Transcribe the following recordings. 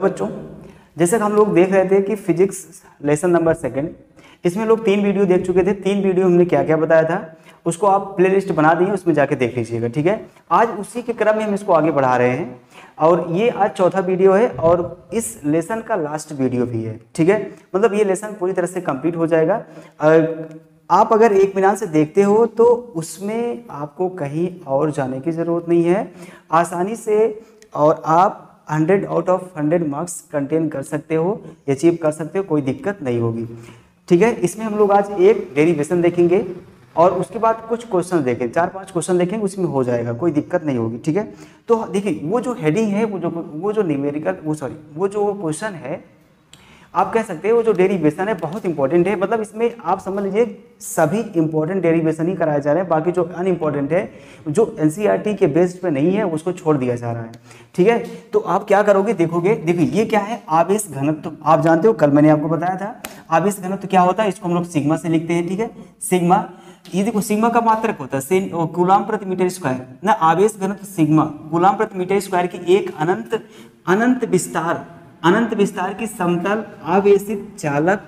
बच्चों, जैसे कि हम लोग देख रहे थे कि फिजिक्स लेसन नंबर 2 इसमें लोग 3 वीडियो देख चुके थे। 3 वीडियो हमने क्या क्या बताया था उसको आप प्लेलिस्ट बना दिए, उसमें जाके देख लीजिएगा। ठीक है, आज उसी के क्रम में हम इसको आगे बढ़ा रहे हैं और ये आज चौथा वीडियो है और इस लेसन का लास्ट वीडियो भी है। ठीक है, मतलब ये लेसन पूरी तरह से कंप्लीट हो जाएगा। आप अगर 1 मिनट से देखते हो तो उसमें आपको कहीं और जाने की ज़रूरत नहीं है, आसानी से और आप 100 आउट ऑफ 100 मार्क्स कंटेन कर सकते हो, अचीव कर सकते हो, कोई दिक्कत नहीं होगी। ठीक है, इसमें हम लोग आज एक डेरिवेशन देखेंगे और उसके बाद कुछ क्वेश्चन देखेंगे, 4-5 क्वेश्चन देखेंगे, उसमें हो जाएगा, कोई दिक्कत नहीं होगी। ठीक है, तो देखिए वो जो हेडिंग है, वो जो न्यूमेरिकल वो जो क्वेश्चन है, आप कह सकते हैं वो जो डेरिवेशन है बहुत इंपॉर्टेंट है। मतलब इसमें आप समझ लीजिए सभी इंपॉर्टेंट डेरिवेशन ही कराए जा रहे हैं, बाकी जो अनइम्पॉर्टेंट है, जो एनसीईआरटी के बेस्ड पे नहीं है, उसको छोड़ दिया जा रहा है। ठीक है, तो आप क्या करोगे, देखोगे, देखिए ये क्या है, आवेश घनत्व। आप जानते हो, कल मैंने आपको बताया था आवेश घनत्व क्या होता है, इसको हम लोग सिग्मा से लिखते हैं। ठीक है, सिग्मा, ये देखो सिग्मा का मात्रक होता है कूलम प्रति मीटर स्क्वायर ना। आवेश घनत्व सिग्मा कूलम प्रति मीटर स्क्वायर की एक अनंत विस्तार की समतल आवेशित चालक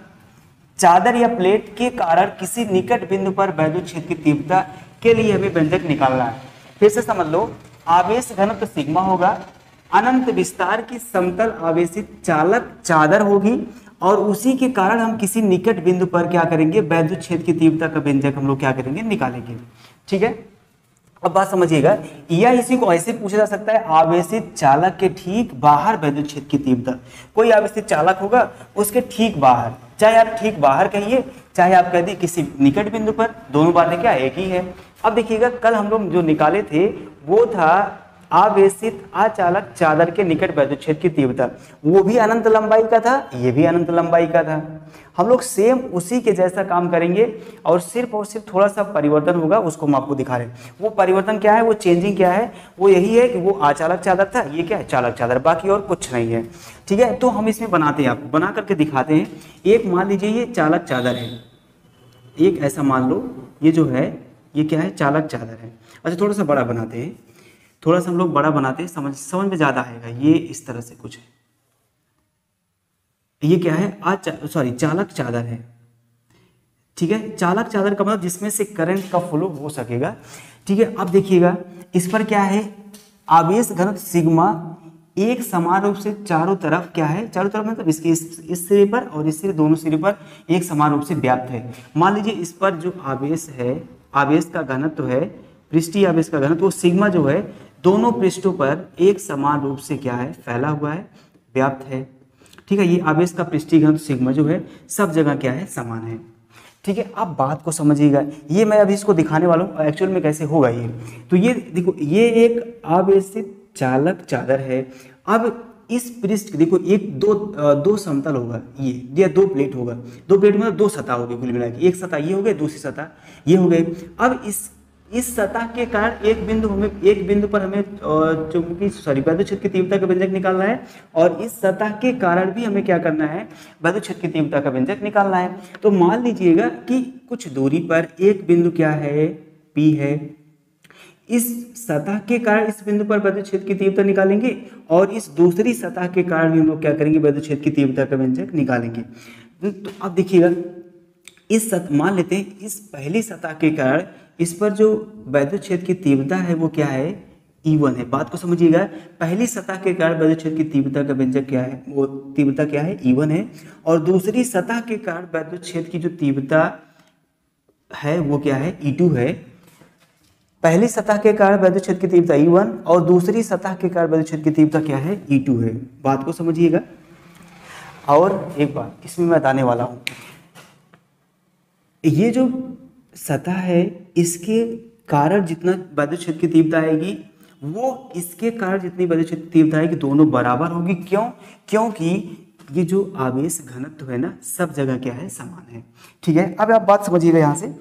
चादर या प्लेट के कारण किसी निकट बिंदु पर वैद्युत क्षेत्र की तीव्रता के लिए हमें व्यंजक निकालना है। फिर से समझ लो, आवेश घनत्व सिग्मा होगा, अनंत विस्तार की समतल आवेशित चालक चादर होगी और उसी के कारण हम किसी निकट बिंदु पर क्या करेंगे, वैद्युत क्षेत्र की तीव्रता का व्यंजक हम लोग क्या करेंगे, निकालेंगे। ठीक है, अब बात समझिएगा, या इसी को ऐसे पूछा जा सकता है, आवेशित चालक के ठीक बाहर वैद्युत क्षेत्र की तीव्रता। कोई आवेशित चालक होगा, उसके ठीक बाहर, चाहे आप ठीक बाहर कहिए, चाहे आप कह दी किसी निकट बिंदु पर, दोनों बातें क्या एक ही है। अब देखिएगा, कल हम लोग जो निकाले थे वो था आवेशित अचालक चादर के निकट वैद्युत क्षेत्र की तीव्रता, वो भी अनंत लंबाई का था, ये भी अनंत लंबाई का था। हम लोग सेम उसी के जैसा काम करेंगे और सिर्फ थोड़ा सा परिवर्तन होगा, उसको हम आपको दिखा रहे हैं। वो परिवर्तन क्या है, वो चेंजिंग क्या है, वो यही है कि वो अचालक चादर था, ये क्या है, चालक चादर, बाकी और कुछ नहीं है। ठीक है, तो हम इसमें बनाते हैं, आपको बना करके दिखाते हैं। एक मान लीजिए ये चालक चादर है, एक ऐसा मान लो ये जो है ये क्या है, चालक चादर है। अच्छा, थोड़ा सा बड़ा बनाते हैं, थोड़ा सा हम लोग बड़ा बनाते हैं, समझ में ज़्यादा आएगा। ये इस तरह से कुछ है, ये क्या है, चालक चादर है। ठीक है, चालक चादर का मतलब जिसमें से करंट का फ्लो हो सकेगा। ठीक है, अब देखिएगा इस पर क्या है, आवेश घनत्व सिग्मा एक समान रूप से चारों तरफ क्या है, चारों तरफ मतलब इसके इस सिरे पर और इस सिरे, दोनों सिरे पर एक समान रूप से व्याप्त है। मान लीजिए इस पर जो आवेश है, आवेश का घनत्व है, पृष्ठीय आवेश का घनत्व, वो सिग्मा जो है दोनों पृष्ठों पर एक समान रूप से क्या है, फैला हुआ है, व्याप्त है। ठीक है, ये आवेश का पृष्ठीय घनत्व सिग्मा जो है सब जगह क्या है, समान है। ठीक है, आप बात को समझिएगा, ये मैं अभी इसको दिखाने वाला हूँ एक्चुअल में कैसे होगा ये। तो ये देखो, ये एक आवेशित चालक चादर है। अब इस पृष्ठ देखो, एक दो समतल होगा, ये 2 प्लेट होगा, 2 प्लेट मतलब 2 सतह होगी कुल मिला के, एक सतह ये हो गई, दूसरी सतह ये हो गई। अब इस सतह के कारण एक बिंदु पर हमें वैद्युत क्षेत्र की तीव्रता का व्यंजक निकालना है और इस सतह के कारण भी हमें क्या करना है, वैद्युत क्षेत्र की तीव्रता का व्यंजक निकालना है। तो मान लीजिएगा कि कुछ दूरी पर एक बिंदु क्या है, P है, इस सतह के कारण इस बिंदु पर वैद्युत क्षेत्र की तीव्रता निकालेंगे और इस दूसरी सतह के कारण भी हम लोग क्या करेंगे, वैद्युत क्षेत्र की तीव्रता का व्यंजक निकालेंगे। तो अब देखिएगा, मान लेते हैं इस पहली सतह के कारण इस पर जो वैद्युत क्षेत्र की तीव्रता है वो क्या है, E1 है। बात को समझिएगा, पहली सतह के कारण वैद्युत क्षेत्र की तीव्रता का व्यंजक क्या है, वो तीव्रता क्या है, E1 है। और दूसरी सतह के कारण वैद्युत क्षेत्र की जो तीव्रता है वो क्या है, E2 है। पहली सतह के कारण वैद्युत क्षेत्र की तीव्रता E1 और दूसरी सतह के कारण वैद्युत क्षेत्र की तीव्रता क्या है, E2 है। बात को समझिएगा। और एक बात इसमें मैं बताने वाला हूँ, ये जो सतह है इसके कारण जितना वैद्युत क्षेत्र की तीव्रता आएगी वो इसके कारण जितनी वैद्युत क्षेत्र की तीव्रता आएगी दोनों बराबर होगी। क्यों? क्योंकि ये जो आवेश घनत्व है ना सब जगह क्या है, समान है। ठीक है, अब आप बात समझिएगा, यहाँ से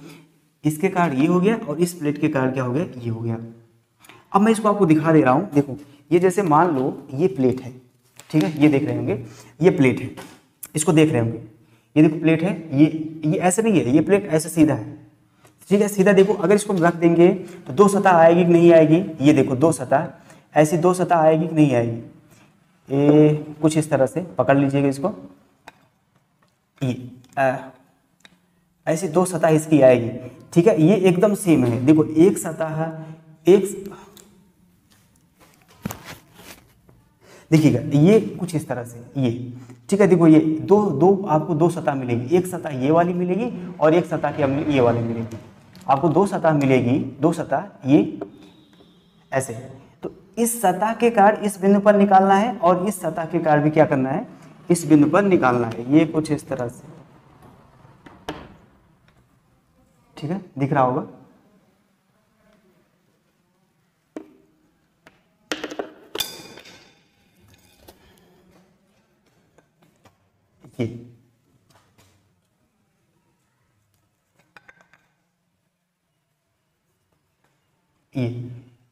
इसके कारण ये हो गया और इस प्लेट के कारण क्या हो गया, ये हो गया। अब मैं इसको आपको दिखा दे रहा हूँ। देखो, ये जैसे मान लो ये प्लेट है, ठीक है, ये देख रहे होंगे, ये प्लेट है, इसको देख रहे होंगे, ये देखो प्लेट है, ये ऐसे नहीं है, ये प्लेट ऐसे सीधा है। ठीक है, सीधा देखो, अगर इसको रख देंगे तो 2 सतह आएगी कि नहीं आएगी, ये देखो 2 सतह, ऐसी 2 सतह आएगी कि नहीं आएगी, ये कुछ इस तरह से पकड़ लीजिएगा इसको, ये ऐसी दो सतह इसकी आएगी, ठीक है। ये एकदम सेम है, देखो एक सतह है, एक देखिएगा ये कुछ इस तरह से ये, ठीक है। देखो ये दो आपको दो सतह मिलेगी, एक सतह ये वाली मिलेगी और एक सतह क्या मिलेगी, ये वाली मिलेगी। आपको दो सतह मिलेगी, दो सतह ये ऐसे। तो इस सतह के कारण इस बिंदु पर निकालना है और इस सतह के कारण भी क्या करना है, इस बिंदु पर निकालना है। ये कुछ इस तरह से, ठीक है, दिख रहा होगा।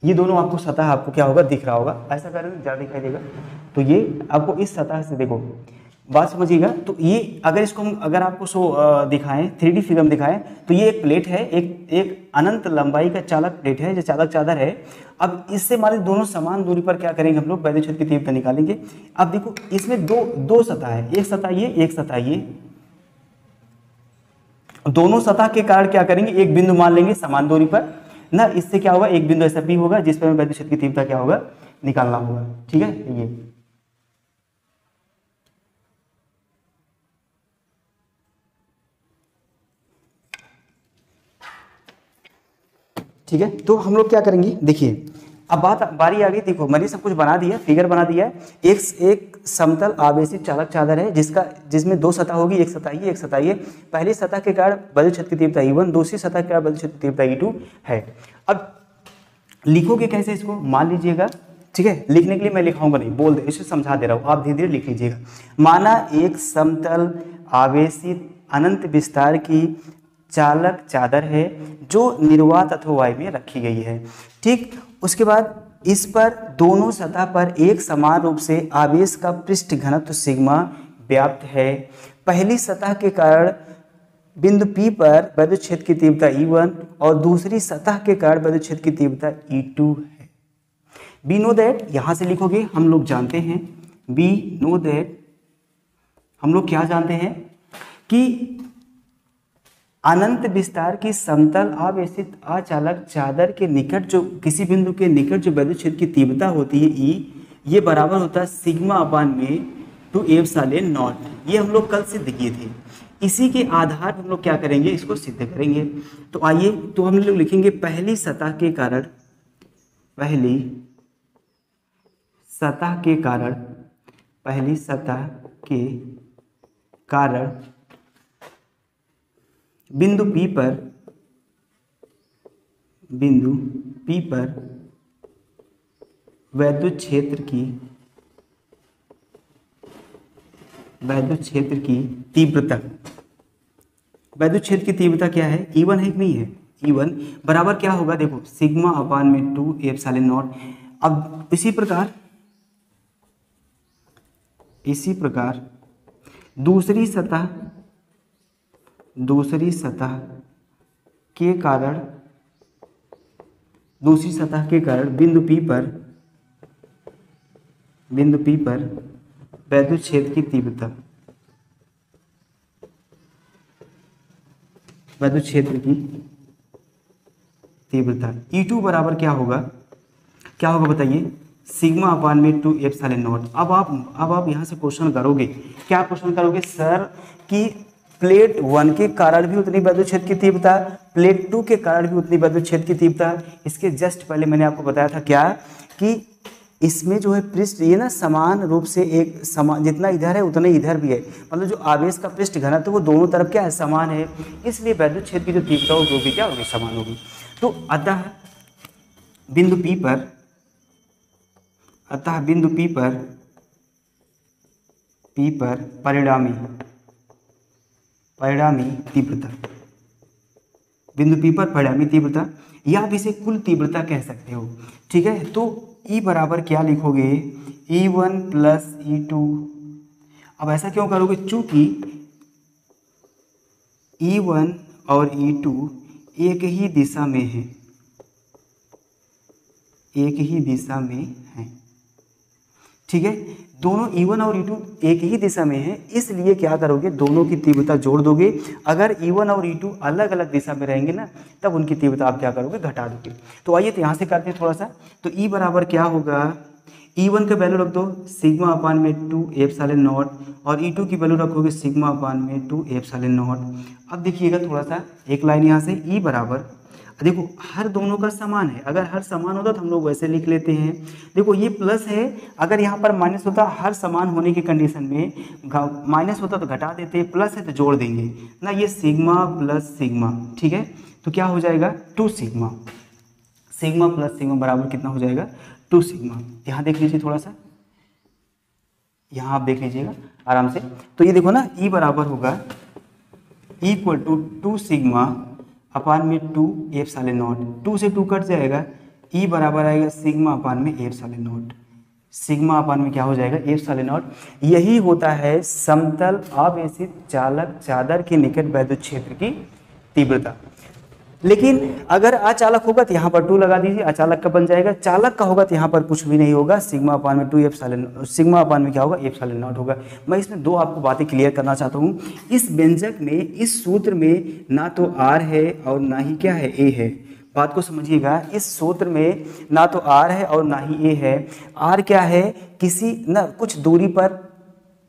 ये दोनों आपको सतह आपको क्या होगा, दिख रहा होगा। ऐसा करेंगे ज़्यादा दिखाई देगा। तो ये आपको इस सतह से, देखो बात समझिएगा। तो ये अगर इसको हम अगर आपको दिखाएं 3D फिगर में दिखाएं, तो ये एक प्लेट है, एक अनंत लंबाई का चालक प्लेट है जो चालक चादर है। अब इससे हमारे दोनों समान दूरी पर क्या करेंगे हम लोग, वैद्युत क्षेत्र की तीव्रता निकालेंगे। अब देखो इसमें दो सतह है, एक सतह ये, एक सतह ये। दोनों सतह के कारण क्या करेंगे, एक बिंदु मान लेंगे समान दूरी पर ना। इससे क्या होगा, एक बिंदु ऐसा भी होगा जिस पर हमें वैद्युत क्षेत्र की तीव्रता क्या होगा, निकालना होगा, ठीक है। ये ठीक है। तो हम लोग क्या करेंगे, देखिए अब बारी आ गई। देखो मैंने सब कुछ बना दिया, फिगर बना दिया है। एक समतल आवेशित चालक चादर है जिसमें दो सतह होगी, एक सतह ये, एक सतह ये। पहली सतह के कारण वैद्युत क्षेत्र की तीव्रता E1, दूसरी सतह के कारण वैद्युत क्षेत्र की तीव्रता E2 है। अब लिखोगे कैसे इसको, मान लीजिएगा, ठीक है। लिखने के लिए मैं लिखाऊंगा नहीं, बोल दे, इसे समझा दे रहा हूँ, आप धीरे धीरे लिख लीजिएगा। माना एक समतल आवेशित अनंत विस्तार की चालक चादर है जो निर्वात अथवा वायु में रखी गई है, ठीक। उसके बाद इस पर दोनों सतह पर एक समान रूप से आवेश का पृष्ठ घनत्व सिग्मा व्याप्त है। पहली सतह के कारण बिंदु P पर वैद्युत क्षेत्र की तीव्रता E1 और दूसरी सतह के कारण वैद्युत क्षेत्र की तीव्रता E2 है। बी नो दैट, यहां से लिखोगे, हम लोग जानते हैं, बी नो दैट, हम लोग क्या जानते हैं कि अनंत विस्तार की समतल आवेशित अचालक चादर के निकट जो किसी बिंदु के निकट जो वैद्युत क्षेत्र की तीव्रता होती है E, ये बराबर होता है सिग्मा अपान में 2 एप्सिलॉन नॉट। ये हम लोग कल सिद्ध किए थे। इसी के आधार पर हम लोग क्या करेंगे, इसको सिद्ध करेंगे। तो आइए, तो हम लोग लिखेंगे पहली सतह के कारण, पहली सतह के कारण, पहली सतह के कारण बिंदु P पर, बिंदु P पर वैद्युत क्षेत्र की, वैद्युत क्षेत्र की तीव्रता, वैद्युत क्षेत्र की तीव्रता क्या है, E1 है कि नहीं है, E1 बराबर क्या होगा, देखो सिग्मा अपान में 2 एप्सिलॉन नॉट। अब इसी प्रकार दूसरी सतह के कारण, दूसरी सतह के कारण बिंदु P पर वैद्युत क्षेत्र की तीव्रता, वैद्युत क्षेत्र की तीव्रता E2 बराबर क्या होगा, क्या होगा बताइए, सिग्मा अपान में 2 एप्सिलॉन नॉट। अब आप यहाँ से क्वेश्चन करोगे, क्या क्वेश्चन करोगे सर कि प्लेट 1 के कारण भी उतनी वैद्युत क्षेत्र की तीव्रता, प्लेट 2 के कारण भी उतनी वैद्युत क्षेत्र की तीव्रता। इसके जस्ट पहले मैंने आपको बताया था क्या कि इसमें जो है पृष्ठ ये ना समान रूप से एक समान, जितना इधर है उतना इधर भी है, मतलब जो आवेश का पृष्ठ घनत्व तो वो दोनों तरफ क्या है, समान है। इसलिए वैद्युत क्षेत्र की जो तीव्रता होगी वो भी क्या होगी, समान होगी। तो अतः बिंदु P पर परिणामी तीव्रता, बिंदु P पर परिणामी तीव्रता, या आप इसे कुल तीव्रता कह सकते हो, ठीक है। तो E बराबर क्या लिखोगे, E1 प्लस E2। अब ऐसा क्यों करोगे, चूंकि E1 और E2 एक ही दिशा में है, एक ही दिशा में है, ठीक है। दोनों E1 और E2 एक ही दिशा में है, इसलिए क्या करोगे, दोनों की तीव्रता जोड़ दोगे। अगर E1 और E2 अलग अलग दिशा में रहेंगे ना, तब उनकी तीव्रता आप क्या करोगे, घटा दोगे। तो आइए तो यहाँ से करते हैं थोड़ा सा। तो E बराबर क्या होगा, E1 का वैल्यू रख दो सिग्मा अपान में 2 एप्सिलॉन नॉट, और E2 की वैल्यू रखोगे सिग्मा अपान में 2 एप्सिलॉन नॉट। अब देखिएगा थोड़ा सा एक लाइन यहाँ से, E बराबर, देखो हर दोनों का समान है, अगर हर समान होता तो हम लोग वैसे लिख लेते हैं। देखो ये प्लस है, अगर यहाँ पर माइनस होता, हर समान होने की कंडीशन में माइनस होता तो घटा देते, प्लस है तो जोड़ देंगे ना। ये सिग्मा प्लस सिग्मा, ठीक है, तो क्या हो जाएगा 2 सिग्मा, सिग्मा प्लस सिग्मा बराबर कितना हो जाएगा 2 सिग्मा। यहाँ देख लीजिए थोड़ा सा, यहाँ आप देख लीजिएगा आराम से। तो ये देखो ना, E बराबर होगा इक्वल टू 2 सिग्मा अपान में 2 एप्सिलॉन नॉट, 2 से 2 कट जाएगा, E बराबर आएगा सिग्मा अपान में एप्सिलॉन नॉट, सिग्मा अपान में क्या हो जाएगा एप्सिलॉन नॉट। यही होता है समतल आवेशित चालक चादर के निकट वैद्युत क्षेत्र की तीव्रता। लेकिन अगर अचालक होगा तो यहाँ पर 2 लगा दीजिए, अचालक का बन जाएगा। चालक का होगा तो यहाँ पर कुछ भी नहीं होगा, सिग्मा अपान में 2 एप्सिलॉन, सिग्मा अपान में क्या होगा एप्सिलॉन नॉट होगा। मैं इसमें दो आपको बातें क्लियर करना चाहता हूँ। इस व्यंजक में, इस सूत्र में ना तो R है और ना ही क्या है A है, बात को समझिएगा। इस सूत्र में ना तो R है और ना ही A है। R क्या है, किसी ना कुछ दूरी पर,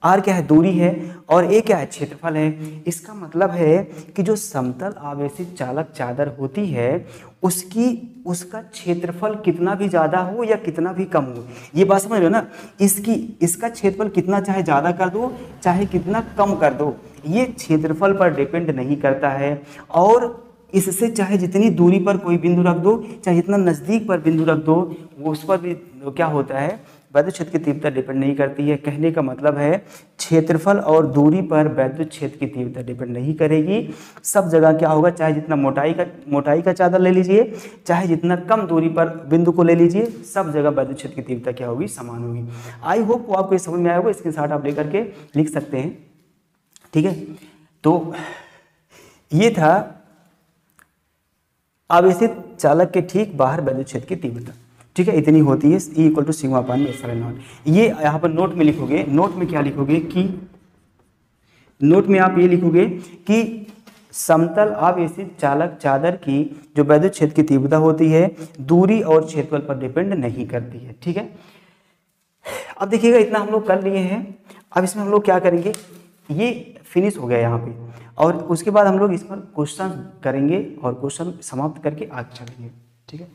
R क्या है दूरी है, और A क्या है क्षेत्रफल है। इसका मतलब है कि जो समतल आवेशित चालक चादर होती है उसका क्षेत्रफल कितना भी ज़्यादा हो या कितना भी कम हो, ये बात समझ लो ना। इसका क्षेत्रफल कितना चाहे ज़्यादा कर दो चाहे कितना कम कर दो, ये क्षेत्रफल पर डिपेंड नहीं करता है। और इससे चाहे जितनी दूरी पर कोई बिंदु रख दो, चाहे जितना नज़दीक पर बिंदु रख दो, वो उस पर भी क्या होता है, वैद्युत क्षेत्र की तीव्रता डिपेंड नहीं करती है। कहने का मतलब है क्षेत्रफल और दूरी पर वैद्युत क्षेत्र की तीव्रता डिपेंड नहीं करेगी। सब जगह क्या होगा, चाहे जितना मोटाई का चादर ले लीजिए, चाहे जितना कम दूरी पर बिंदु को ले लीजिए, सब जगह वैद्युत क्षेत्र की तीव्रता क्या होगी, समान होगी। आई होप वो आपको समझ में आया होगा। स्क्रीनशॉट आप लेकर के लिख सकते हैं, ठीक है। तो ये था आवेशित चालक के ठीक बाहर वैद्युत क्षेत्र की तीव्रता, ठीक है, इतनी होती है। E equal to sigma upon में एप्सिलॉन नॉट। ये यहाँ पर नोट में लिखोगे, नोट में क्या लिखोगे कि नोट में आप ये लिखोगे कि समतल आवेशित चालक चादर की जो वैद्युत क्षेत्र की तीव्रता होती है दूरी और क्षेत्रफल पर डिपेंड नहीं करती है, ठीक है। अब देखिएगा इतना हम लोग कर लिए हैं। अब इसमें हम लोग क्या करेंगे, ये फिनिश हो गया यहाँ पे, और उसके बाद हम लोग इस पर क्वेश्चन करेंगे और क्वेश्चन समाप्त करके आगे चलेंगे, ठीक है।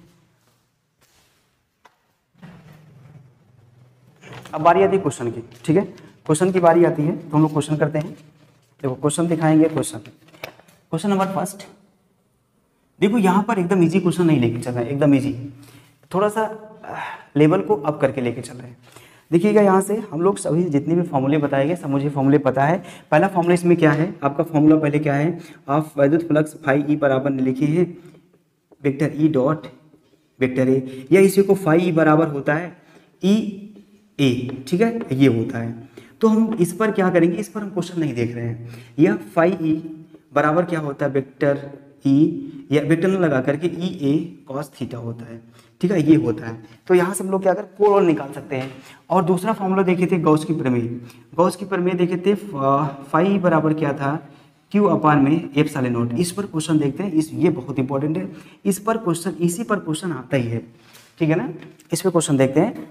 अब बारी आती है क्वेश्चन की, ठीक है। क्वेश्चन की बारी आती है तो हम लोग क्वेश्चन करते हैं। देखो क्वेश्चन दिखाएंगे। क्वेश्चन नंबर फर्स्ट, देखो यहाँ पर एकदम इजी क्वेश्चन नहीं लेके चल रहे हैं, एकदम इजी, थोड़ा सा लेवल को अप करके लेके चल रहे हैं। देखिएगा यहाँ से हम लोग सभी जितने भी फॉर्मूले बताएंगे सब मुझे फॉर्मूले पता है। पहला फॉर्मूला इसमें क्या है, आपका फॉर्मूला पहले क्या है, आप वैद्युत फ्लक्स फाई ई बराबर लिखे हैं vector E dot vector A, या इसी को फाई ई बराबर होता है ई ए, ठीक है, ये होता है। तो हम इस पर क्या करेंगे, इस पर हम क्वेश्चन नहीं देख रहे हैं। यह फाई ई बराबर क्या होता है, वेक्टर ई या वेक्टर न लगा करके ई ए कॉस थीटा होता है, ठीक है, ये होता है। तो यहाँ से हम लोग क्या कर कोण निकाल सकते हैं। और दूसरा फॉर्मूला देखे थे गॉस की प्रमेय, गॉस की प्रमेय देखे थे फाई ई बराबर क्या था, क्यू अपान में एप्सिलॉन नॉट। इस पर क्वेश्चन देखते हैं, ये बहुत इंपॉर्टेंट है, इस पर क्वेश्चन, इसी पर क्वेश्चन आता ही है, ठीक है ना। इस पर क्वेश्चन देखते हैं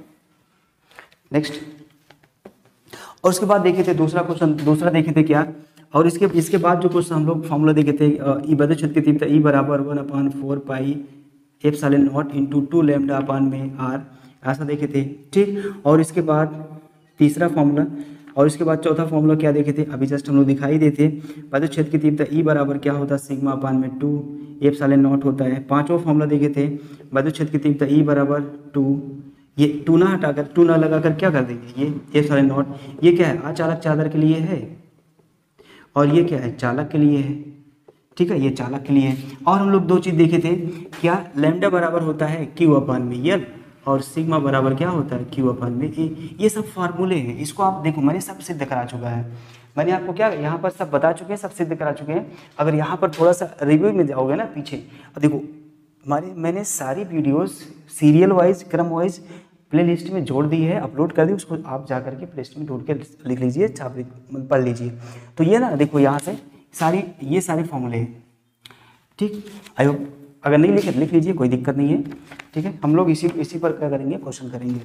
नेक्स्ट। और उसके बाद देखे थे दूसरा क्वेश्चन, दूसरा देखे थे क्या, और इसके बाद जो क्वेश्चन हम लोग फॉर्मूला देखे थे, ई वैद्युत क्षेत्र की तीव्रता ई बराबर 1/4 pi epsilon naught into 2 lambda upon में आर, ऐसा देखे थे, ठीक। और इसके बाद तीसरा फॉर्मूला, और इसके बाद चौथा फॉर्मूला क्या देखे थे, अभी जस्ट हम लोग दिखाई देते, वैद्युत क्षेत्र की तीव्रता ई बराबर क्या होता है, सिग्मा अपान में 2 एप्सिलॉन नॉट होता है। पांचवा फॉर्मूला देखे थे, वैद्युत क्षेत्र की तीव्रता ई बराबर 2, ये 2 ना हटाकर 2 ना लगाकर क्या कर देंगे, ये एप्सिलॉन नॉट, ये क्या है अचालक चादर के लिए है, और ये क्या है चालक के लिए है, ठीक है, ये चालक के लिए है। और हम लोग दो चीज़ देखे थे, क्या लैम्डा बराबर होता है क्यू अपान में एल, और सिग्मा बराबर क्या होता है क्यू अपान में ए। ये सब फार्मूले हैं, इसको आप देखो मैंने सब सिद्ध करा चुका है, मैंने आपको क्या यहाँ पर सब बता चुके हैं, सब सिद्ध करा चुके हैं। अगर यहाँ पर थोड़ा सा रिव्यू में जाओगे ना पीछे, और देखो मैंने सारी वीडियोस सीरियल वाइज क्रम वाइज प्ले लिस्ट में जोड़ दी है, अपलोड कर दी, उसको आप जा करके प्ले लिस्ट में ढूंढ के लिख लीजिए, पढ़ लीजिए। तो ये ना देखो यहाँ से ये सारे फॉर्मूले हैं, ठीक। आई होप अगर नहीं लिखे लिख लीजिए, कोई दिक्कत नहीं है, ठीक है। हम लोग इसी पर क्या करेंगे, क्वेश्चन करेंगे।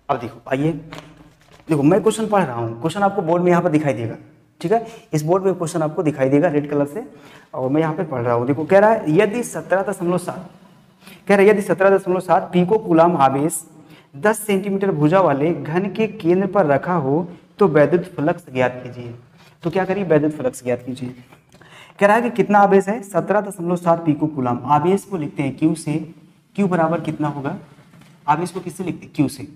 अब देखो, आइए देखो, मैं क्वेश्चन पढ़ रहा हूँ, क्वेश्चन आपको बोर्ड में यहाँ पर दिखाई देगा, ठीक है। इस बोर्ड पे क्वेश्चन आपको दिखाई देगा रेड कलर से, और मैं यहाँ पे पढ़ रहा हूँ। देखो कह रहा है यदि 17.7 कह रहा है यदि 17.7 पिको कूलाम आवेश 10 सेंटीमीटर भुजा वाले घन के केंद्र पर रखा हो तो वैद्युत फ्लक्स ज्ञात कीजिए। तो क्या करिए, वैद्युत फ्लक्स ज्ञात कीजिए। कह रहा है कि कितना आवेश है, 17.7 पिको कूलाम। आवेश को लिखते हैं क्यू से, क्यू बराबर कितना होगा, आवेश को किससे लिखते हैं, क्यू से।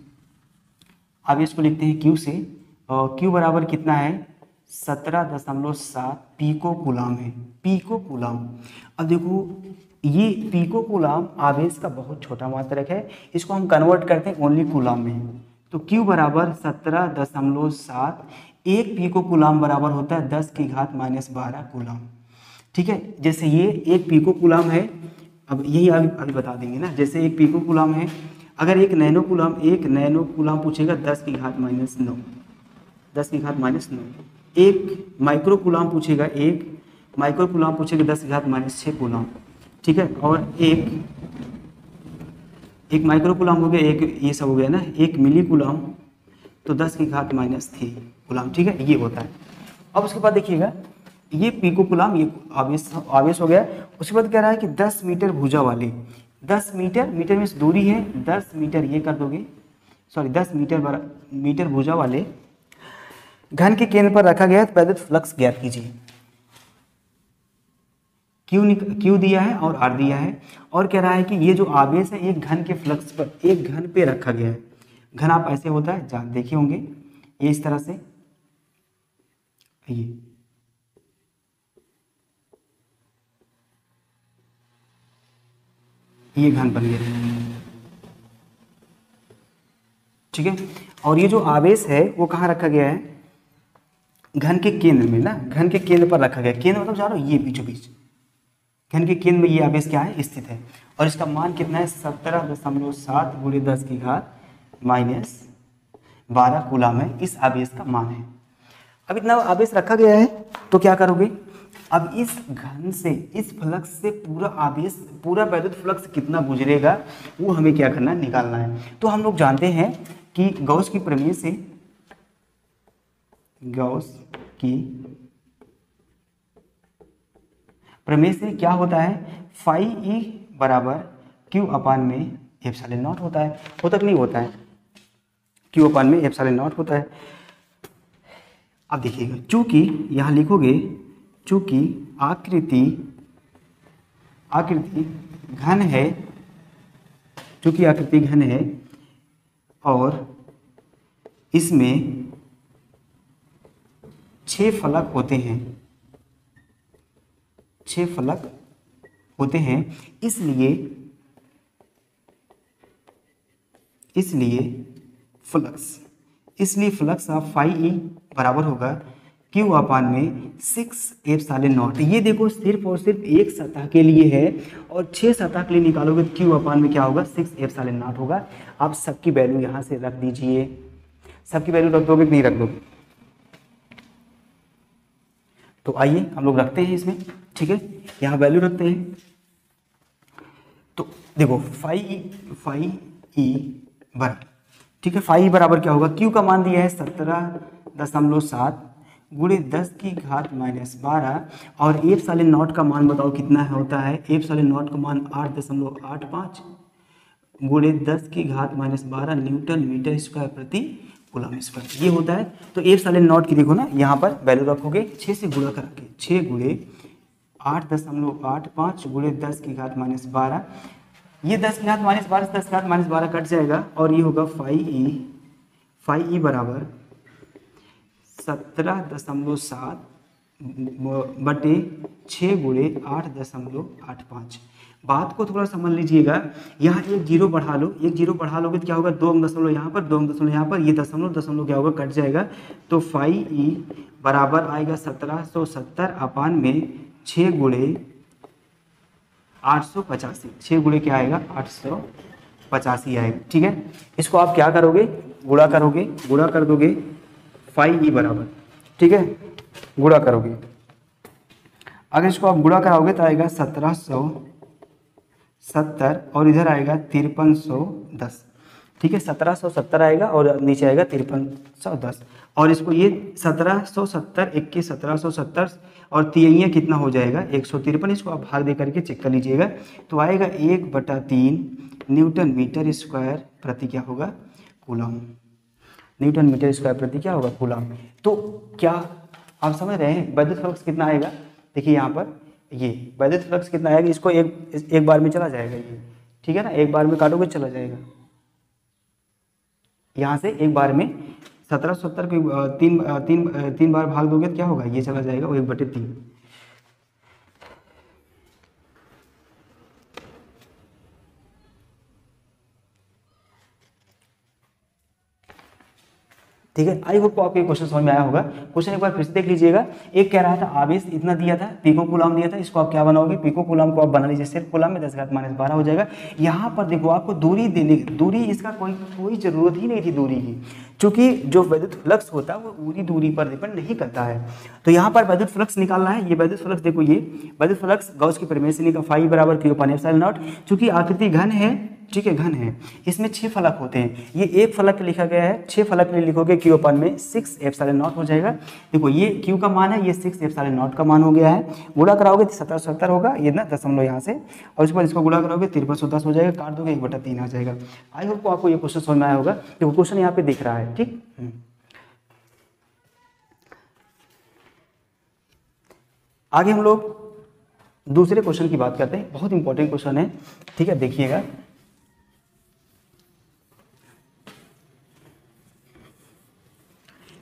आवेश को लिखते हैं क्यू से, और क्यू बराबर कितना है, 17.7 पिको कूलाम है, पिको कूलाम। अब देखो ये पिको कूलाम आवेश का बहुत छोटा मात्रक है, इसको हम कन्वर्ट करते हैं ओनली कूलाम में। तो Q बराबर 17.7, एक पिको कूलाम बराबर होता है 10⁻⁻12 कूलाम, ठीक है। जैसे ये एक पिको कूलाम है, अब यही अभी बता देंगे ना। जैसे एक पिको कूलाम है, अगर एक नैनो कूलाम पूछेगा 10⁻⁹, 10⁻⁹। एक माइक्रो कूलाम पूछेगा, एक माइक्रो कूलाम पूछेगा 10⁻⁶ कूलाम, ठीक है। और एक माइक्रो कूलाम हो गया, एक ये सब हो गया ना, एक मिली कूलाम तो 10⁻³ कूलाम, ठीक है, ये होता है। अब उसके बाद देखिएगा ये पिको कूलाम, ये आवेश हो गया। उसके बाद कह रहा है कि 10 मीटर भुजा वाले, 10 मीटर में से दूरी है 10 मीटर, ये कर दोगे, सॉरी 10 मीटर भुजा वाले घन के केंद्र पर रखा गया है तो वैद्युत फ्लक्स ज्ञात कीजिए। क्यू दिया है और आर दिया है, और कह रहा है कि ये जो आवेश है एक घन के फ्लक्स पर, एक घन पे रखा गया है। घन आप ऐसे होता है, जान देखे होंगे, ये इस तरह से, ये घन बन गया, ठीक है। और ये जो आवेश है वो कहाँ रखा गया है, घन के केंद्र में ना, घन के केंद्र पर रखा गया। केंद्र मतलब जानो ये बीचों बीच, घन के केंद्र में ये आवेश क्या है, स्थित है। और इसका मान कितना है, 17.7 × 10⁻⁻12 कूलाम है, इस आवेश का मान है। अब इतना आवेश रखा गया है तो क्या करोगे, अब इस घन से, इस फ्लक्स से पूरा आवेश, पूरा वैद्युत फ्लक्स कितना गुजरेगा वो हमें क्या करना है, निकालना है। तो हम लोग जानते हैं कि गॉस की प्रमेय से, गॉस की प्रमेय से क्या होता है, φE बराबर Q/ε0 होता है, होता कि नहीं होता है, Q/ε0 होता है। अब देखिएगा, चूंकि यहाँ लिखोगे, चूंकि आकृति घन है, चूंकि आकृति घन है और इसमें 6 फलक होते हैं, 6 फलक होते हैं, इसलिए फ्लक्स ऑफ φE बराबर होगा Q/6ε0। ये देखो सिर्फ और सिर्फ एक सतह के लिए है, और 6 सतह के लिए निकालोगे तो Q/में क्या होगा, 6ε0 होगा। आप सबकी वैल्यू यहाँ से रख दीजिए, सबकी वैल्यू रख दोगे कि नहीं रख दोगे, तो आइए हम लोग रखते हैं इसमें, ठीक है, यहाँ वैल्यू रखते हैं। तो देखो φE बराबर, ठीक है, φE बराबर क्या होगा, Q का मान दिया है 17.7 × 10⁻⁻12, और ε0 का मान बताओ कितना होता है, ε0 का मान 8.85 × 10⁻⁻12 न्यूटन मीटर स्क्वायर प्रति कूलम स्क्वायर, ये होता है। तो ε0 की देखो ना, यहाँ पर वैल्यू रखोगे 6 से गुणा करके, 6 × 8.85 × 10⁻⁻12, ये 10⁻⁻12 से 10⁻⁻12 कट जाएगा, और ये होगा φE बराबर 17.7 बटे 6 × 8.85। बात को थोड़ा समझ लीजिएगा, यहाँ एक जीरो बढ़ा लो, एक जीरो बढ़ा लोगे तो क्या होगा, 2 दशमलव यहाँ पर, 2 दशमलव यहाँ पर, ये दशमलव क्या होगा, कट जाएगा। तो φE बराबर आएगा 1770 / 6 गुणे 885, 6 गुणे क्या आएगा 885 आएगा। ठीक है, इसको आप क्या करोगे, गुणा करोगे, गुणा कर दोगे 5e बराबर, ठीक है, गुणा करोगे। अगर इसको आप गुणा कराओगे तो आएगा 1770 और इधर आएगा 5310। ठीक है, 1770 आएगा और नीचे आएगा 5310। और इसको ये 1770 21 1770 और तिहैया कितना हो जाएगा 153। इसको आप भाग दे करके चेक कर लीजिएगा तो आएगा 1/3 न्यूटन मीटर स्क्वायर प्रति क्या होगा कूलम। न्यूटन मीटर स्क्वायर प्रति क्या होगा कूलम। तो क्या आप समझ रहे हैं वैद्युत फ्लक्स कितना आएगा। देखिए यहाँ पर ये वैद्युत फ्लक्स कितना आएगा, इसको एक बार में चला जाएगा ये, ठीक है ना, एक बार में काटोगे चला जाएगा। यहाँ से एक बार में 1770 को तीन बार भाग दोगे तो क्या होगा, ये चला जाएगा 1/3। ठीक है, आई होप आपको ये क्वेश्चन समझ में आया होगा। क्वेश्चन एक बार फिर से देख लीजिएगा। एक कह रहा था आवेश इतना दिया था, पिको कूलम दिया था, इसको आप क्या बनाओगे, पिको कूलम को आप बना लीजिए सिर्फ कूलम में 10⁻12 हो जाएगा। यहाँ पर देखो आपको दूरी देने, दूरी इसका कोई जरूरत ही नहीं थी दूरी की, क्योंकि जो वैद्युत फ्लक्स होता है वो पूरी दूरी पर डिपेंड नहीं करता है। तो यहाँ पर वैद्युत फ्लक्स निकालना है। ये वैद्युत फ्लक्स देखो, ये वैद्युत फ्लक्स गॉस की प्रमेय से निकला फाई बराबर Q/ε0। चूंकि आकृति घन है, ठीक है, घन है, इसमें 6 फलक होते हैं, ये एक फलक लिखा गया है, 6 फलक में लिखोगे Q/6ε0 हो जाएगा। देखो ये Q का मान है, ये 6ε0 का मान हो गया है। गुणा कराओगे 1770 होगा, ये ना दशमलव यहाँ से, और उसके बाद इसको गुणा करोगे 5310 हो जाएगा, काट दोगे 1/3 आ जाएगा। आई होप आपको ये क्वेश्चन समझ में आया होगा। देखो क्वेश्चन यहाँ पे दिख रहा है, ठीक। आगे हम लोग दूसरे क्वेश्चन की बात करते हैं, बहुत इंपॉर्टेंट क्वेश्चन है, ठीक है, देखिएगा।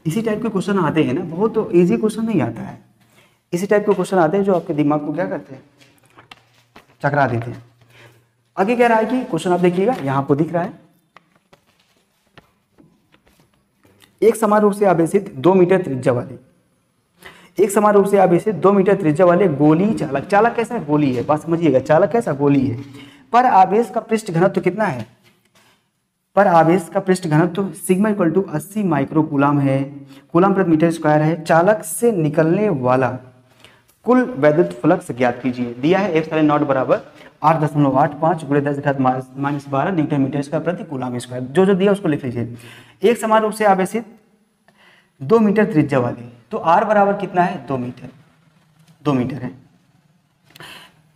इसी टाइप के क्वेश्चन आते हैं ना, बहुत तो इजी क्वेश्चन नहीं आता है, इसी टाइप के क्वेश्चन आते हैं जो आपके दिमाग को क्या करते हैं, चकरा देते हैं। आगे कह रहा है कि क्वेश्चन आप देखिएगा, यहाँ आपको दिख रहा है, एक समान रूप से आवेशित 2 मीटर त्रिज्या वाले, एक समान रूप से आवेशित 2 मीटर त्रिज्या वाले गोली चालक, चालक कैसा है, गोली है, बात समझिएगा, चालक कैसा, गोली है, पर आवेश का पृष्ठ घनत्व कितना है, पर आवेश का पृष्ठ घनत्व सिग्मा इक्वल टू 80 माइक्रोकूलम है, कूलम प्रति मीटर स्क्वायर है। चालक से निकलने वाला कुल वैद्युत फ्लक्स ज्ञात कीजिए। दिया है ε0 बराबर 8.85 × 10⁻12 न्यूटन मीटर स्क्वायर प्रति कूलम स्क्वायर। जो दिया उसको लिख लीजिए। एक समान रूप से आवेशित 2 मीटर त्रिज्या वाले, तो r बराबर कितना है, 2 मीटर, 2 मीटर है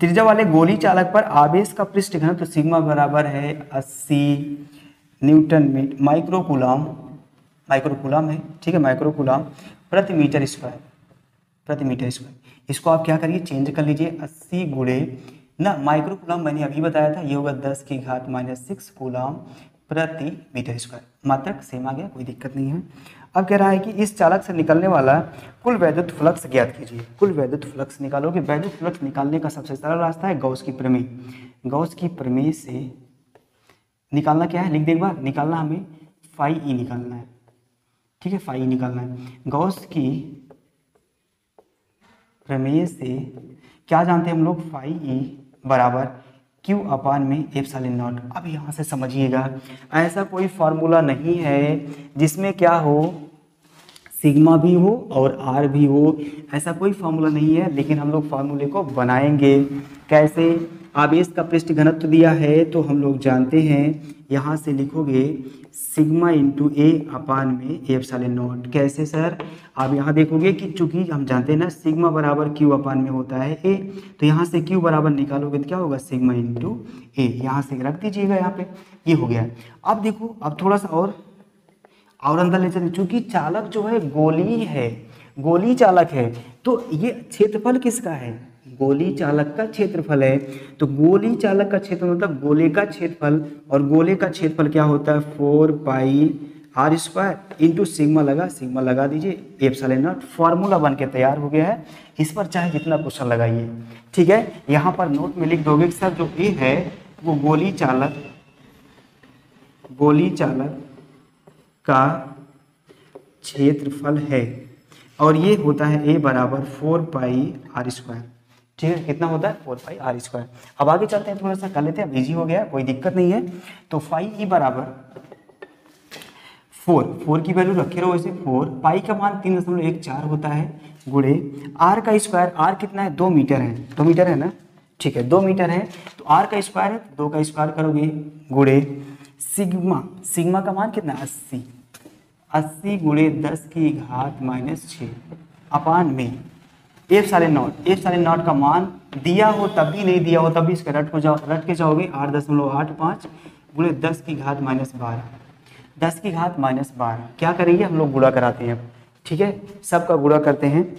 त्रिज्या वाले गोली चालक पर आवेश का पृष्ठ घनत्व सिग्मा बराबर है 80 न्यूटन माइक्रोकूलम, माइक्रोकूलम है, ठीक है, माइक्रोकूलम प्रति मीटर स्क्वायर, प्रति मीटर स्क्वायर। इसको आप क्या करिए, चेंज कर लीजिए, 80 गुणे ना माइक्रोकूलम मैंने अभी बताया था, ये होगा 10⁻⁻6 कूलम प्रति मीटर स्क्वायर। मात्रक सेम आ गया, कोई दिक्कत नहीं है। अब कह रहा है कि इस चालक से निकलने वाला कुल वैद्युत फ्लक्स ज्ञात कीजिए। कुल वैद्युत फ्लक्स निकालोगे, वैद्युत फ्लक्स निकालने का सबसे सरल रास्ता है गॉस की प्रमेय। गॉस की प्रमेय से निकालना क्या है, लिख दे एक बार, निकालना हमें φe निकालना है, ठीक है, φe निकालना है। गॉस की प्रमेय से क्या जानते हैं हम लोग, φe बराबर Q/ε0। अब यहाँ से समझिएगा, ऐसा कोई फार्मूला नहीं है जिसमें क्या हो, सिग्मा भी हो और r भी हो, ऐसा कोई फार्मूला नहीं है, लेकिन हम लोग फार्मूले को बनाएंगे। कैसे, आवेश का पृष्ठ घनत्व दिया है तो हम लोग जानते हैं, यहाँ से लिखोगे सिग्मा इंटू A/ε0। कैसे सर, आप यहाँ देखोगे कि चूंकि हम जानते हैं ना सिग्मा बराबर Q/में होता है A, तो यहाँ से Q बराबर निकालोगे तो क्या होगा, सिग्मा इंटू A, यहाँ से रख दीजिएगा, यहाँ पे ये हो गया। अब देखो, अब थोड़ा सा और अंदर ले चलिए, चूंकि चालक जो है गोली है, गोली चालक है, तो ये क्षेत्रफल किसका है, गोली चालक का क्षेत्रफल है। तो गोली चालक का क्षेत्रफल मतलब गोले का क्षेत्रफल, और गोले का क्षेत्रफल क्या होता है, 4πr² इंटू सिग्मा लगा दीजिए ε0। फॉर्मूला बन के तैयार हो गया है, इस पर चाहे जितना क्वेश्चन लगाइए, ठीक है। यहाँ पर नोट में लिख दोगे कि सर जो ए है वो गोली चालक का क्षेत्रफल है, और ये होता है a बराबर 4πr²। ठीक है, कितना होता है 4πr²। अब आगे चलते हैं, थोड़ा सा कर लेते हैं, अब इजी हो गया, कोई दिक्कत नहीं है। तो फाई ई बराबर 4 की वैल्यू रखे रहो ऐसे 4, पाई का मान 3.14 होता है, गुणे आर का स्क्वायर, आर कितना है 2 मीटर है, 2 मीटर है ना, ठीक है 2 मीटर है, तो आर का स्क्वायर है 2 का स्क्वायर करोगे, गुणे सिग्मा, सिग्मा का मान कितना 80, 80 गुणे 10 की घात -6 अपान में एफ सारे नॉट का मान दिया हो तब भी नहीं दिया हो तब भी इसका रट के जाओगे 8.85 गुणे 10 की घात -12, 10 की घात -12 क्या करेंगे हम लोग गुणा कराते हैं, ठीक है सबका गुणा करते हैं,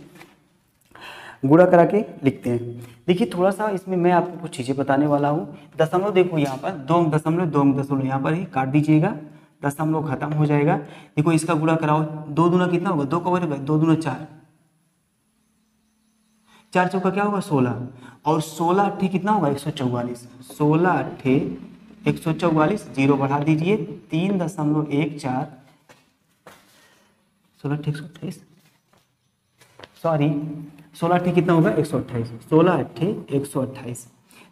गुणा करा के लिखते हैं। देखिए थोड़ा सा इसमें मैं आपको कुछ चीज़ें बताने वाला हूँ, दशमलव देखो यहाँ पर 2.2 यहाँ पर ही काट दीजिएगा, दशमलव खत्म हो जाएगा। देखो इसका गुणा कराओ, 2 दूना कितना होगा 2 कवर होगा, 2 दूना 4, 4 चौका क्या होगा 16, और 16 अट्ठे कितना होगा 144, 16 अट्ठे 144, जीरो बढ़ा दीजिए 3.14, 16 अट्ठे 128, सॉरी 16 अट्ठे कितना होगा 128, 16 अट्ठे 128।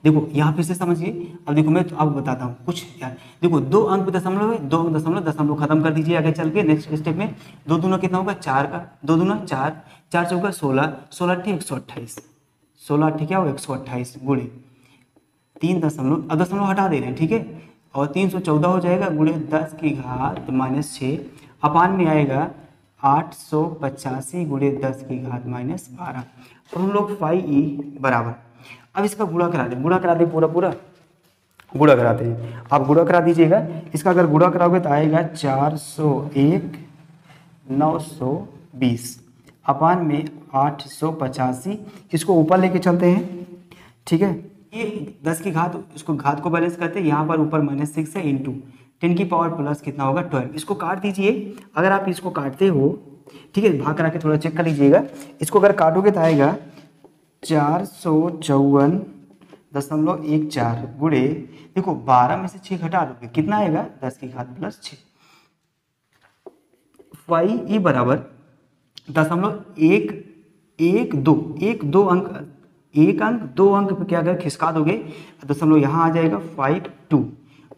देखो यहाँ फिर से समझिए, अब देखो मैं तो अब बताता हूँ कुछ यार, देखो 2 अंक पे दशमलव है, 2 अंक दशमलव खत्म कर दीजिए आगे चल के नेक्स्ट स्टेप में, 2 दूना कितना होगा 4 का, 2 दूना 4, 4 चौका 16, 16 अट्ठे 128, 16 अट्ठे क्या होगा 128 गुणे 3 दशमलव, अब दशमलव हटा दे रहे हैं ठीक है, और 314 हो जाएगा गुणे 10 की घात -6 अपान में आएगा 885 गुणे 10 की घात -12, और हम लोग फाई ई बराबर, अब इसका गुणा करा दें पूरा गुणा कराते हैं, आप गुणा करा दीजिएगा, इसका अगर गुणा कराओगे तो आएगा 401 920 अपान में 885, इसको ऊपर लेके चलते हैं, ठीक है ये 10 की घात, इसको घात को बैलेंस करते हैं, यहाँ पर ऊपर -6 है इंटू 10 की पावर प्लस कितना होगा 12, इसको काट दीजिए, अगर आप इसको काटते हो ठीक है भाग करा के थोड़ा चेक कर लीजिएगा, इसको अगर काटोगे तो आएगा 454.14 गुणे, देखो 12 में से 6 घटा दोगे कितना आएगा 10 की घात +6, फाई ई बराबर 0.112 एक अंक 2 अंक पे क्या अगर खिसका दोगे दशमलव यहाँ आ जाएगा 52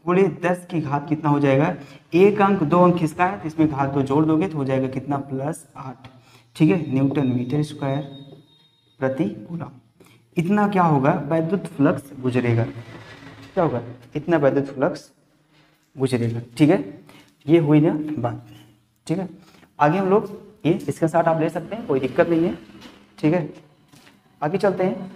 गुणे 10 की घात कितना हो जाएगा, एक अंक 2 अंक खिसका है तो इसमें घात 2 जोड़ दोगे तो हो जाएगा कितना +8, ठीक है न्यूटन मीटर स्क्वायर प्रति कूलम। इतना क्या होगा वैद्युत फ्लक्स गुजरेगा, क्या होगा इतना वैद्युत फ्लक्स गुजरेगा, ठीक है ये हुई ना बात, ठीक है आगे हम लोग ये इसका साथ आप ले सकते हैं, कोई दिक्कत नहीं है, ठीक है आगे चलते हैं,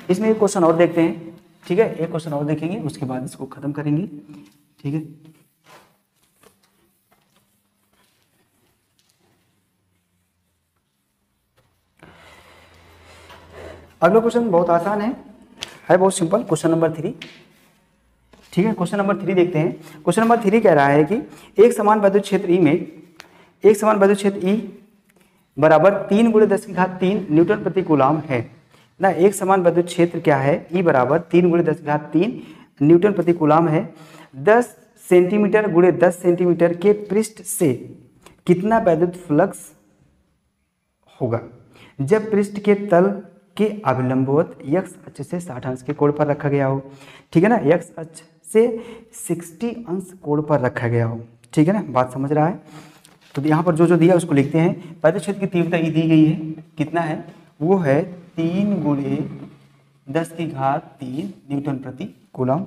इसमें एक क्वेश्चन और देखते हैं, ठीक है एक क्वेश्चन और देखेंगे उसके बाद इसको खत्म करेंगे, ठीक है अगला क्वेश्चन बहुत आसान है बहुत सिंपल, क्वेश्चन नंबर 3, ठीक है क्वेश्चन नंबर 3 देखते हैं। क्वेश्चन नंबर 3 कह रहा है कि एक समान वैद्युत क्षेत्र ई में, एक समान वैद्युत क्षेत्र ई बराबर 3 गुणे 10 की घात 3 न्यूटन प्रति कूलम है ना, एक समान वैद्युत क्षेत्र क्या है ई बराबर 3 गुणे 10 की घात 3 न्यूटन प्रति कूलम है, 10 सेंटीमीटर गुणे 10 सेंटीमीटर के पृष्ठ से कितना वैद्युत फ्लक्स होगा जब पृष्ठ के तल के अभिलंबवत x अक्ष से 60 अंश के कोण पर रखा गया हो, ठीक है ना x अक्ष से 60 अंश कोण पर रखा गया हो, ठीक है ना बात समझ रहा है। तो यहाँ पर जो जो दिया उसको लिखते हैं, वैद्युत क्षेत्र की तीव्रता ई दी गई है कितना है, वो है 3 गुणे 10 की घात 3 न्यूटन प्रति कूलम,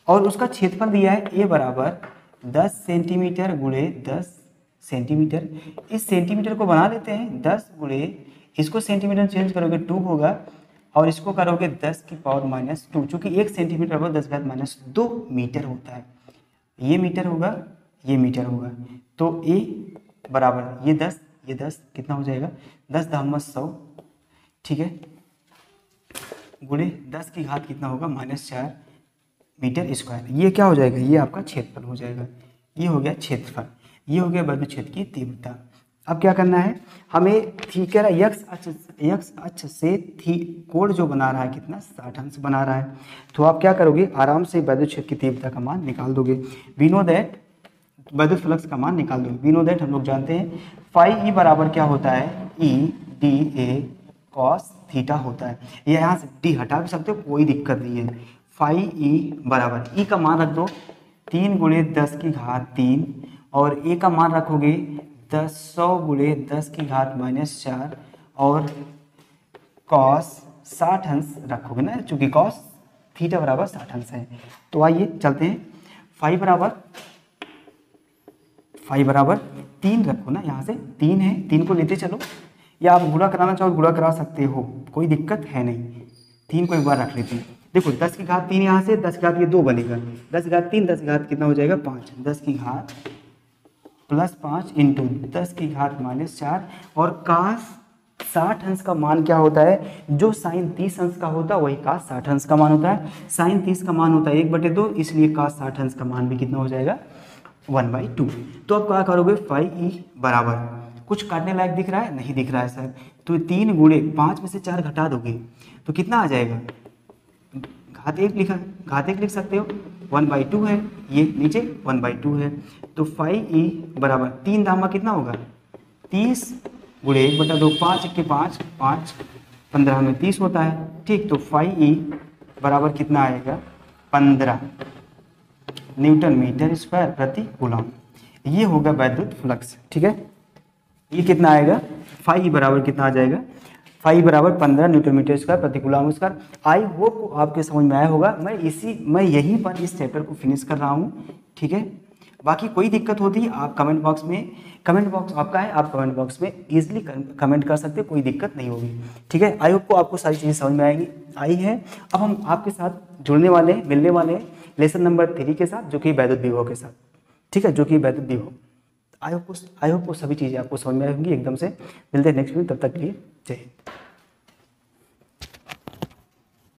और उसका क्षेत्रफल दिया है ए बराबर 10 सेंटीमीटर गुणे 10 सेंटीमीटर, इस सेंटीमीटर को बना लेते हैं 10 गुणे, इसको सेंटीमीटर चेंज करोगे 2 होगा, और इसको करोगे 10 की पावर -2, चूंकि 1 सेंटीमीटर पर 10 घात -2 मीटर होता है, ये मीटर होगा ये मीटर होगा, तो ए बराबर ये 10 कितना हो जाएगा 10 धाम 100, ठीक है गुणे 10 की घात कितना होगा -4 मीटर स्क्वायर, ये क्या हो जाएगा ये आपका क्षेत्रफल हो जाएगा, ये हो गया क्षेत्रफल, ये हो गया वैद्युत क्षेत्र की तीव्रता। अब क्या करना है हमें, ठीक है यक्स अक्ष से कोण जो बना रहा है कितना 60 अंश बना रहा है, तो आप क्या करोगे आराम से वैद्युत क्षेत्र की तीव्रता का मान निकाल दोगे, वी नो दैट वैद्युत फ्लक्स का मान निकाल दोगे, वी नो दैट हम लोग जानते हैं फाई ई बराबर क्या होता है E D A cos theta होता है। ये यहाँ से डी हटा भी सकते हो, कोई दिक्कत नहीं है। फाइव ई बराबर, ई का मान रख दो 3 गुणे 10 की घात 3 और ए का मान रखोगे 100 गुणे 10 की घात -4 और कॉस 60 अंश रखोगे ना, चूंकि कॉस थीटा बराबर 60 अंश है। तो आइए चलते हैं, फाइव बराबर 3 रखो ना, यहाँ से 3 है, 3 को लेते चलो, या आप गुणा कराना चाहो गुणा करा सकते हो, कोई दिक्कत है नहीं। 3 को एक बार रख लेते हैं। देखो 10 की घात 3 यहाँ से 10 की घात ये 2 बनेगा, 10 की घात 3 10 की घात कितना हो जाएगा 5, 10 की घात +5 इंटू 10 की घात -4 और कास 60 अंश का मान क्या होता है, जो साइन 30 अंश का होता है वही कास 60 अंश का मान होता है। साइन 30 का मान होता है 1/2, इसलिए कास 60 अंश का मान भी कितना हो जाएगा 1/2। तो आप क्या करोगे, 5e बराबर, कुछ काटने लायक दिख रहा है, नहीं दिख रहा है सर, तो 3 गुणे 5 में से 4 घटा दोगे तो कितना आ जाएगा, घात 1 लिखा, घात 1 लिख सकते हो, 1/2 है, ये नीचे 1/2 है। तो 5e बराबर 3 दामा कितना होगा 30 गुणे 1/2, 5 के 5 5 15 में 30 होता है, ठीक। तो 5e बराबर कितना आएगा 15 न्यूटन मीटर स्क्वायर प्रति कूलम। ये होगा वैद्युत फ्लक्स, ठीक है। ये कितना आएगा, 5e बराबर कितना आ जाएगा, 5e बराबर 15 न्यूटन मीटर स्क्वायर प्रति कूलम स्क्वायर। आई होप आपके समझ में आया होगा। मैं यहीं पर इस चैप्टर को फिनिश कर रहा हूँ, ठीक है। बाकी कोई दिक्कत होती है आप कमेंट बॉक्स आपका है, आप कमेंट बॉक्स में इजीली कमेंट कर सकते हो, कोई दिक्कत नहीं होगी, ठीक है। आई होप को आपको सारी चीज़ें समझ में आई है। अब हम आपके साथ जुड़ने वाले मिलने वाले हैं लेसन नंबर 3 के साथ, जो कि वैद्युत विभव के साथ, ठीक है, जो कि वैद्युत विभव। आई होप को सभी चीज़ें आपको समझ में आएंगी एकदम से। मिलते हैं नेक्स्ट वीडियो, तब तक के लिए जय हिंद।